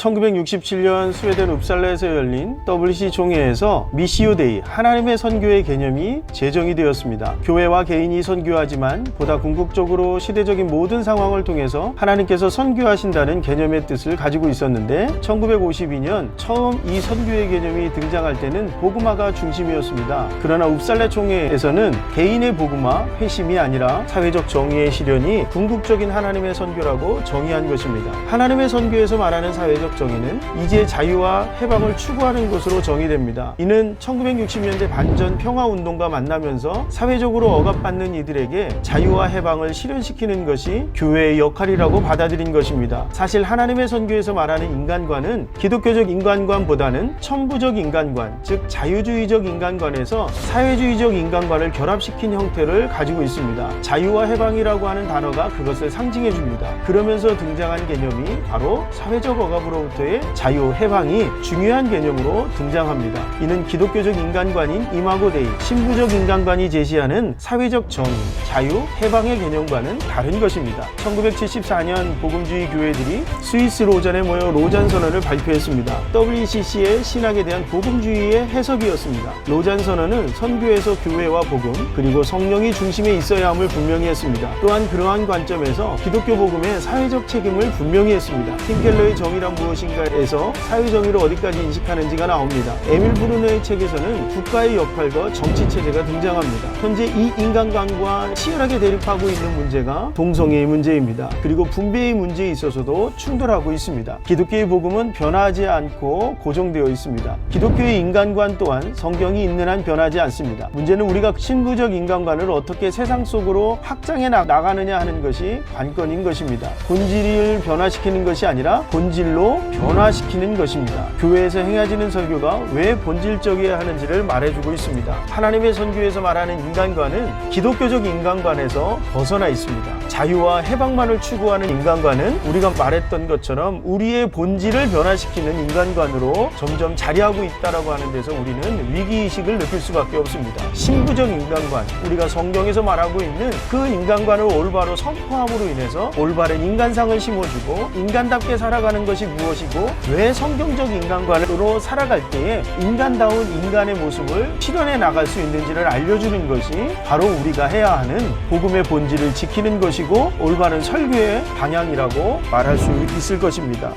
1967년 스웨덴 웁살라에서 열린 WC 총회에서 미시오 데이, 하나님의 선교의 개념이 제정이 되었습니다. 교회와 개인이 선교하지만 보다 궁극적으로 시대적인 모든 상황을 통해서 하나님께서 선교하신다는 개념의 뜻을 가지고 있었는데 1952년 처음 이 선교의 개념이 등장할 때는 복음화가 중심이었습니다. 그러나 웁살라 총회에서는 개인의 복음화, 회심이 아니라 사회적 정의의 실현이 궁극적인 하나님의 선교라고 정의한 것입니다. 하나님의 선교에서 말하는 사회적 정의는 이제 자유와 해방을 추구하는 것으로 정의됩니다. 이는 1960년대 반전 평화운동과 만나면서 사회적으로 억압받는 이들에게 자유와 해방을 실현시키는 것이 교회의 역할이라고 받아들인 것입니다. 사실 하나님의 선교에서 말하는 인간관은 기독교적 인간관보다는 천부적 인간관, 즉 자유주의적 인간관에서 사회주의적 인간관을 결합시킨 형태를 가지고 있습니다. 자유와 해방이라고 하는 단어가 그것을 상징해 줍니다. 그러면서 등장한 개념이 바로 사회적 억압으로부터의 자유, 해방이 중요한 개념으로 등장합니다. 이는 기독교적 인간관인 이마고 데이, 신부적 인간관이 제시하는 사회적 정의, 자유, 해방의 개념과는 다른 것입니다. 1974년 복음주의 교회들이 스위스 로잔에 모여 로잔 선언을 발표했습니다. WCC의 신학에 대한 복음주의의 해석이었습니다. 로잔 선언은 선교에서 교회와 복음, 그리고 성령이 중심에 있어야 함을 분명히 했습니다. 또한 그러한 관점에서 기독교 복음의 사회적 책임을 분명히 했습니다. 팀켈러의 정의란 무엇인가에서 사회정의를 어디까지 인식하는지가 나옵니다. 에밀 브루너의 책에서는 국가의 역할과 정치체제가 등장합니다. 현재 이 인간관과 치열하게 대립하고 있는 문제가 동성애의 문제입니다. 그리고 분배의 문제에 있어서도 충돌하고 있습니다. 기독교의 복음은 변화하지 않고 고정되어 있습니다. 기독교의 인간관 또한 성경이 있는 한 변하지 않습니다. 문제는 우리가 신부적 인간관을 어떻게 세상 속으로 확장해 나가느냐 하는 것이 관건인 것입니다. 본질을 변화시키는 것이 아니라 본질로 변화시키는 것입니다. 교회에서 행해지는 설교가 왜 본질적이어야 하는지를 말해주고 있습니다. 하나님의 선교에서 말하는 인간관은 기독교적 인간관에서 벗어나 있습니다. 자유와 해방만을 추구하는 인간관은 우리가 말했던 것처럼 우리의 본질을 변화시키는 인간관으로 점점 자리하고 있다라고 하는 데서 우리는 위기의식을 느낄 수밖에 없습니다. 신부적 인간관, 우리가 성경에서 말하고 있는 그 인간관을 올바로 선포함으로 인해서 올바른 인간상을 심어주고 인간답게 살아가는 것이 무엇이고 왜 성경적 인간관으로 살아갈 때에 인간다운 인간의 모습을 실현해 나갈 수 있는지를 알려주는 것이 바로 우리가 해야 하는 복음의 본질을 지키는 것이고 올바른 설교의 방향이라고 말할 수 있을 것입니다.